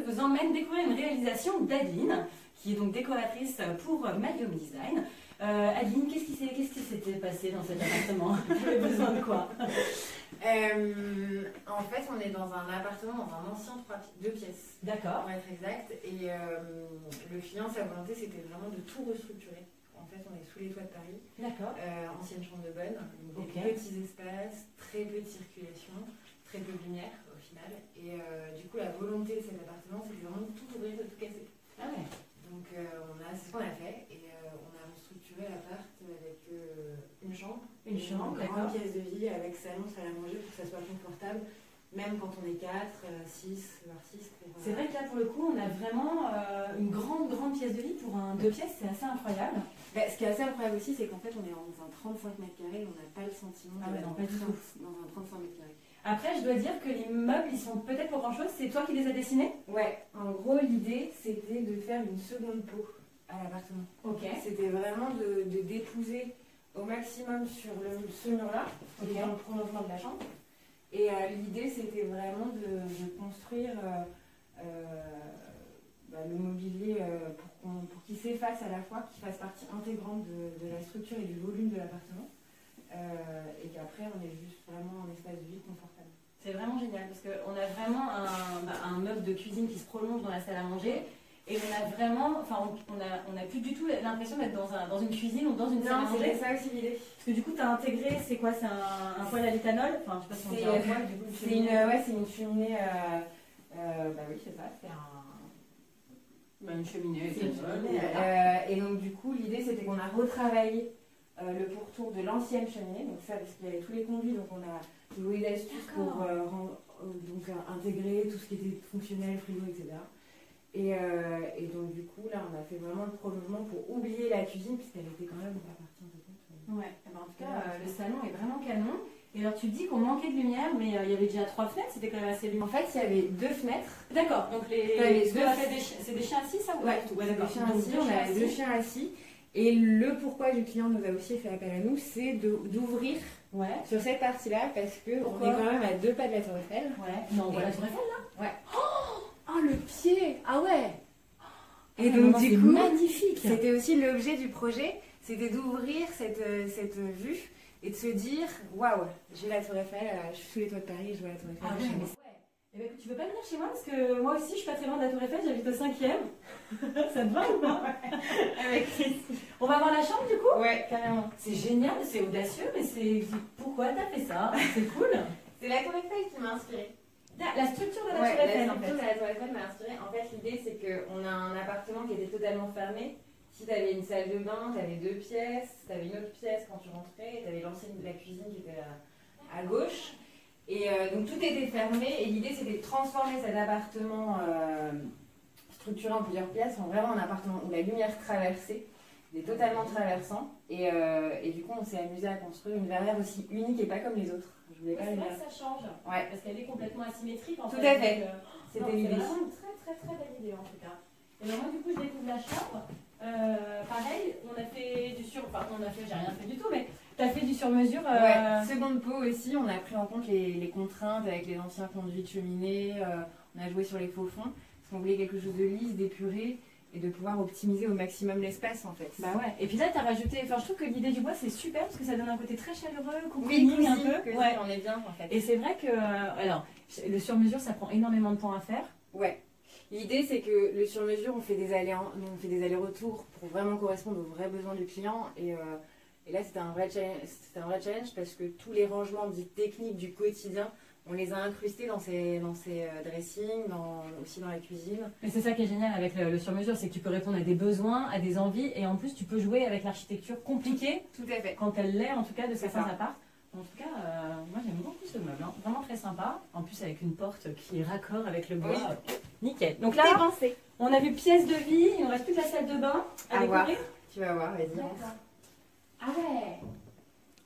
vous emmène découvrir une réalisation d'Adeline, qui est donc décoratrice pour Madium Design. Adeline, qu'est-ce qui s'était passé dans cet appartement? Tu avais besoin de quoi? En fait, on est dans un appartement, dans un ancien 2 pièces. D'accord. Pour être exact. Et le client, sa volonté, c'était vraiment de tout restructurer. En fait, on est sous les toits de Paris. D'accord. Ancienne chambre de bonne, donc des petits espaces, très peu de circulation, très peu de lumière au final. Et du coup, la volonté de cet appartement, c'était vraiment de tout ouvrir, de tout casser. Ah ouais. Donc, c'est ce qu'on a fait. Et on a restructuré l'appart avec une chambre. Une chambre, une grande d'accord. pièce de vie avec salon, salle à manger pour que ça soit confortable. Même quand on est 4, 6, voire 6. C'est vrai que là, pour le coup, on a vraiment une grande pièce de vie pour un 2 pièces, c'est assez incroyable. Bah, ce qui est assez incroyable aussi, c'est qu'en fait, on est dans un 35 mètres carrés, on n'a pas le sentiment Ah ouais, non, pas du tout. dans un 35 mètres carrés. Après, je dois dire que les meubles, ils sont peut-être pour grand-chose. C'est toi qui les as dessinés? Ouais, en gros, l'idée, c'était de faire une seconde peau à l'appartement. Ok. C'était vraiment de dépouser au maximum sur ce mur-là, qui est dans le prolongement de la chambre. Et l'idée, c'était vraiment de construire le mobilier pour qu'il s'efface à la fois, qu'il fasse partie intégrante de la structure et du volume de l'appartement. Et qu'après, on est juste vraiment un espace de vie confortable. C'est vraiment génial parce qu'on a vraiment un meuble de cuisine qui se prolonge dans la salle à manger. Et on a vraiment, enfin, on a plus du tout l'impression d'être dans une cuisine ou dans une salle à manger. C'est ça aussi l'idée. Parce que du coup, tu as intégré, c'est quoi? C'est un poêle à l'éthanol? Enfin, je sais pas si on dit un poêle, du coup, c'est une cheminée. Oui, c'est ça, c'est une cheminée. Et donc, du coup, l'idée, c'était qu'on a retravaillé le pourtour de l'ancienne cheminée. Donc, ça, parce qu'il y avait tous les conduits, donc on a joué des astuces pour intégrer tout ce qui était fonctionnel, frigo, etc. Et donc, du coup, là, on a fait vraiment le prolongement pour oublier la cuisine, puisqu'elle était quand même pas partie un peu compte. Ouais, en tout cas, le salon est vraiment canon. Et alors, tu dis qu'on manquait de lumière, mais il y avait déjà 3 fenêtres, c'était quand même assez lumineux. En fait, il y avait 2 fenêtres. D'accord, donc c'est des chiens assis, ça? Ouais, des chiens assis, on a 2 chiens assis. Et le pourquoi du client nous a aussi fait appel à nous, c'est d'ouvrir sur cette partie-là, parce qu'on est quand même à 2 pas de la Tour Eiffel. Ouais, non, on voit la Tour Eiffel là? Ouais. Oh, le pied! Ah ouais! Et donc, du coup, magnifique! C'était aussi l'objet du projet, c'était d'ouvrir cette vue et de se dire waouh, j'ai la Tour Eiffel, je suis sous les toits de Paris, je vois la Tour Eiffel. Ah ouais, eh ben, tu veux pas venir chez moi? Parce que moi aussi, je suis pas très loin de la Tour Eiffel, j'habite au 5e. Ça te va ou pas? Avec Chris. On va voir la chambre du coup? Ouais, carrément. C'est génial, c'est audacieux, mais pourquoi t'as fait ça? C'est cool. C'est la Tour Eiffel qui m'a inspirée. La structure de la Tour Eiffel, la structure de la Tour Eiffel m'a inspirée. En fait, l'idée, c'est qu'on a un appartement qui était totalement fermé. Si tu avais une salle de bain, tu avais 2 pièces, tu avais une autre pièce quand tu rentrais, tu avais la cuisine qui était à gauche. Et donc tout était fermé et l'idée c'était de transformer cet appartement structuré en plusieurs pièces en vraiment un appartement où la lumière traversait, il est totalement traversant. Et du coup on s'est amusé à construire une verrière aussi unique et pas comme les autres. Je voulais pas c'est vrai que ça change, parce qu'elle est complètement asymétrique en fait. Tout à fait, c'était l'idée. C'est vraiment une très belle idée en tout cas. Et donc moi du coup je découvre la chambre. Pareil, on a fait du j'ai rien fait du tout, mais tu as fait du sur-mesure. Seconde peau aussi, on a pris en compte les contraintes avec les anciens conduits de cheminée, on a joué sur les faux fonds, parce qu'on voulait quelque chose de lisse, d'épuré, et de pouvoir optimiser au maximum l'espace en fait. Bah ouais, et puis là tu as rajouté, je trouve que l'idée du bois c'est super, parce que ça donne un côté très chaleureux, cocooning un peu. On est bien en fait. Et c'est vrai que, le sur-mesure ça prend énormément de temps à faire. Ouais. L'idée, c'est que le sur-mesure, on fait des allers-retours pour vraiment correspondre aux vrais besoins du client. Et là, c'était un vrai challenge parce que tous les rangements dits techniques du quotidien, on les a incrustés dans ces dressings, aussi dans la cuisine. Mais c'est ça qui est génial avec le sur-mesure, c'est que tu peux répondre à des besoins, à des envies, et en plus, tu peux jouer avec l'architecture compliquée. Tout à fait. Quand elle l'est, en tout cas, de certains apparts. En tout cas, moi j'aime beaucoup ce meuble, vraiment très sympa. En plus avec une porte qui est raccord avec le bois, nickel. Donc là, on a vu pièce de vie, il ne reste plus que la salle de bain à découvrir. Tu vas voir, vas-y.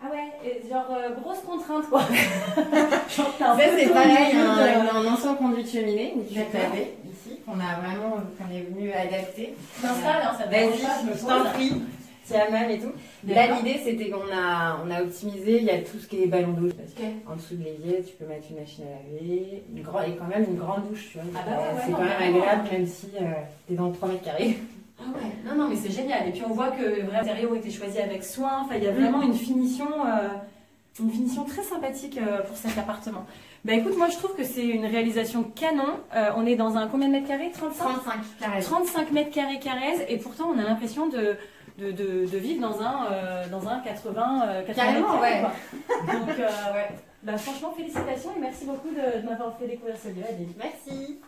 Ah ouais, et genre grosse contrainte quoi. Ça c'est pareil, un ancien conduit de cheminée, ici, qu'on est venu adapter. T'installe, ça vas-y, je t'en prie. petit hammam et tout. Là, l'idée, c'était qu'on a optimisé, il y a tout ce qui est ballon d'eau. En dessous de l'évier, tu peux mettre une machine à laver, et quand même une grande douche, tu vois. C'est quand même agréable, même si t'es dans 3 mètres carrés. Ah ouais, non, mais c'est génial. Et puis on voit que les matériaux ont été choisis avec soin. Enfin, il y a vraiment une finition très sympathique pour cet appartement. Bah écoute, moi je trouve que c'est une réalisation canon. On est dans un combien de mètres carrés? 35 mètres carrés Carrez, et pourtant on a l'impression de vivre dans un 80 Carrément, ouais. Donc ouais. Bah franchement félicitations et merci beaucoup de m'avoir fait découvrir ce lieu, Adèle. Merci.